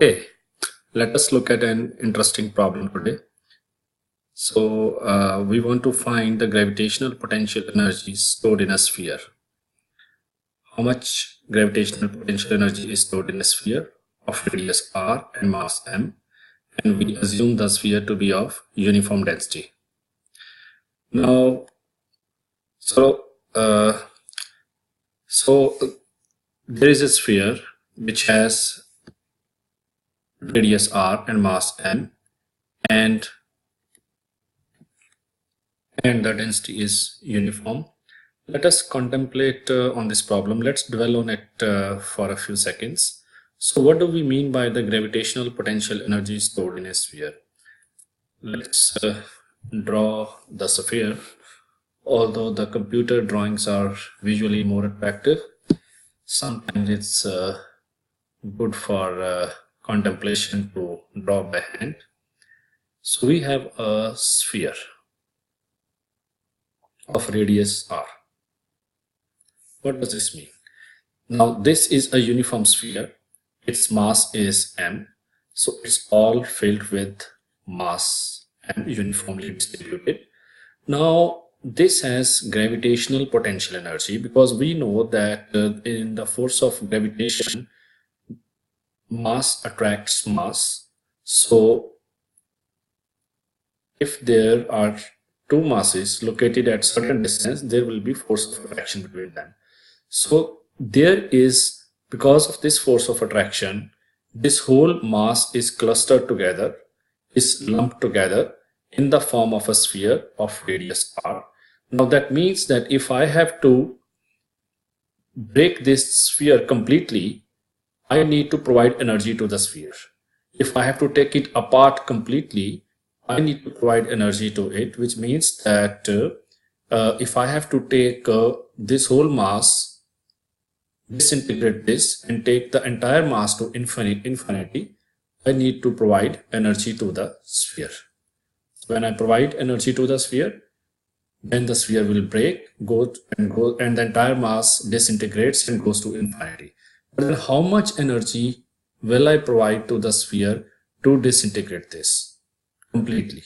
Okay, let us look at an interesting problem today. So we want to find the gravitational potential energy stored in a sphere. How much gravitational potential energy is stored in a sphere of radius r and mass m, and we assume the sphere to be of uniform density. Now, so uh, there is a sphere which has radius r and mass m, and the density is uniform. Let us contemplate on this problem. Let's dwell on it for a few seconds. So what do we mean by the gravitational potential energy stored in a sphere? Let's draw the sphere. Although the computer drawings are visually more attractive, sometimes it's good for contemplation to draw by hand. So we have a sphere of radius r. What does this mean? Now this is a uniform sphere. Its mass is m, so it's all filled with mass m, uniformly distributed. Now this has gravitational potential energy because we know that in the force of gravitation, mass attracts mass. So if there are two masses located at certain distance, there will be force of attraction between them. So there is, because of this force of attraction, this whole mass is clustered together, is lumped together in the form of a sphere of radius r. Now that means that if I have to break this sphere completely, I need to provide energy to the sphere. If I have to take it apart completely, I need to provide energy to it, which means that if I have to take this whole mass, disintegrate this and take the entire mass to infinity, I need to provide energy to the sphere. When I provide energy to the sphere, then the sphere will break, and the entire mass disintegrates and goes to infinity. But then how much energy will I provide to the sphere to disintegrate this completely?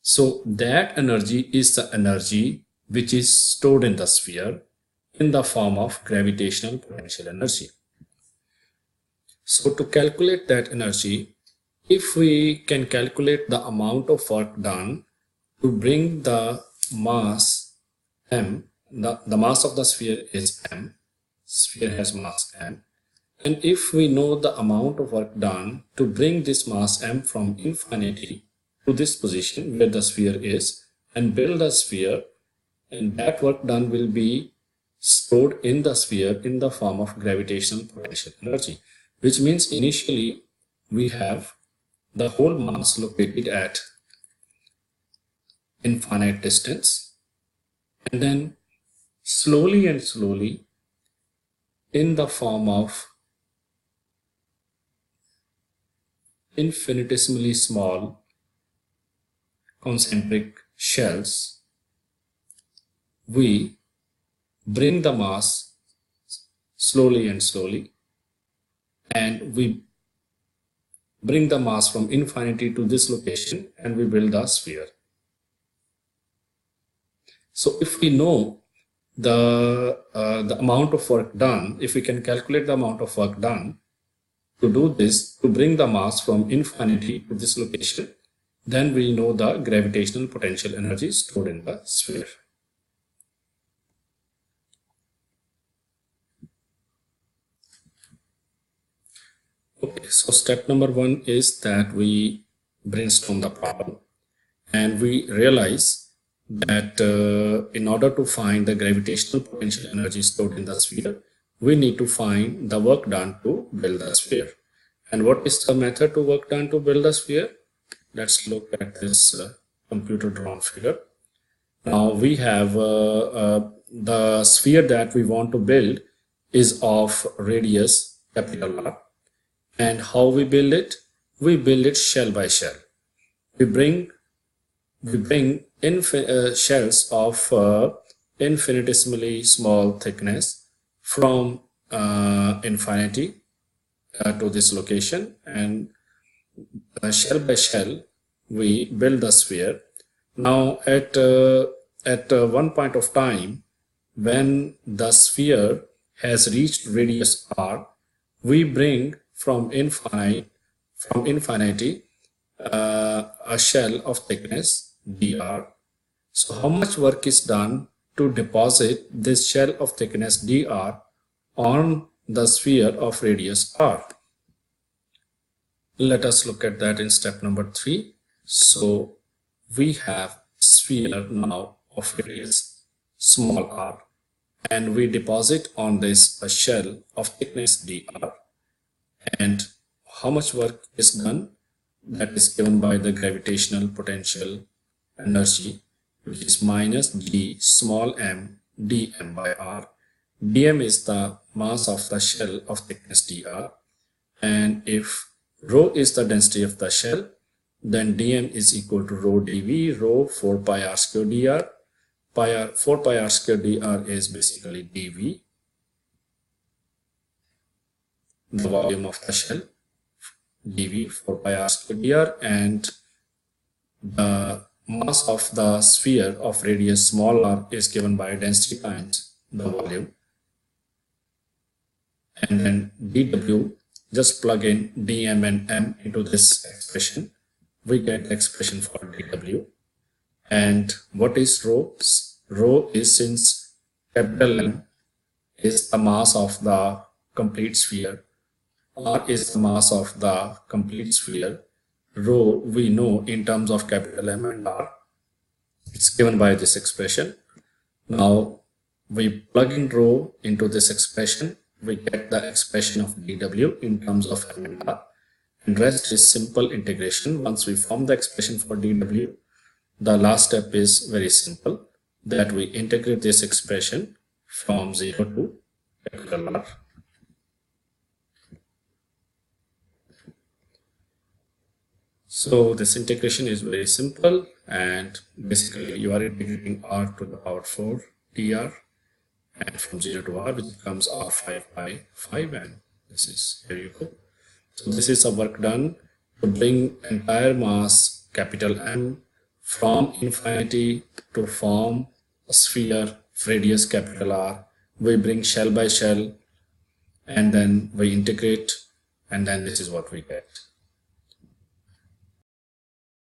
So that energy is the energy which is stored in the sphere in the form of gravitational potential energy. So to calculate that energy, if we can calculate the amount of work done to bring the mass m, the mass of the sphere is m, sphere has mass m, and if we know the amount of work done to bring this mass m from infinity to this position where the sphere is and build a sphere, and that work done will be stored in the sphere in the form of gravitational potential energy, which means initially we have the whole mass located at infinite distance, and then slowly and slowly in the form of infinitesimally small concentric shells, we bring the mass slowly and slowly, and we bring the mass from infinity to this location and we build the sphere. So if we know the amount of work done, if we can calculate the amount of work done to do this, to bring the mass from infinity to this location, then we know the gravitational potential energy stored in the sphere. Okay, so step number one is that we brainstorm the problem and we realize that in order to find the gravitational potential energy stored in the sphere, we need to find the work done to build the sphere. And what is the method to work done to build the sphere? Let's look at this computer drawn figure. Now we have the sphere that we want to build is of radius capital R. And how we build it? We build it shell by shell. We bring shells of infinitesimally small thickness from infinity to this location, and shell by shell we build the sphere. Now at one point of time, when the sphere has reached radius r, we bring from infinity a shell of thickness dr. So how much work is done to deposit this shell of thickness dr on the sphere of radius r? Let us look at that in step number 3. So we have sphere now of radius small r, and we deposit on this a shell of thickness dr. And how much work is done? That is given by the gravitational potential energy, which is minus g small m dm by r. dm is the mass of the shell of thickness dr, and if rho is the density of the shell, then dm is equal to rho dv, rho 4 pi r square dr. 4 pi r square dr is basically dv, the volume of the shell, dv 4 pi r square dr, and the mass of the sphere of radius small r is given by density times the volume. And then dw, just plug in dm and m into this expression, we get the expression for dw. And what is rho? Rho is, since capital M is the mass of the complete sphere, r is the mass of the complete sphere, rho we know in terms of capital M and r, it's given by this expression. Now we plug in rho into this expression, we get the expression of dw in terms of m and r, and rest is simple integration. Once we form the expression for dw, the last step is very simple, that we integrate this expression from 0 to capital R. So this integration is very simple, and basically you are integrating r to the power 4 dr, and from 0 to r, which becomes r5 by 5, and this is, here you go. So this is a work done to bring entire mass capital M from infinity to form a sphere of radius capital R. We bring shell by shell, and then we integrate, and then this is what we get.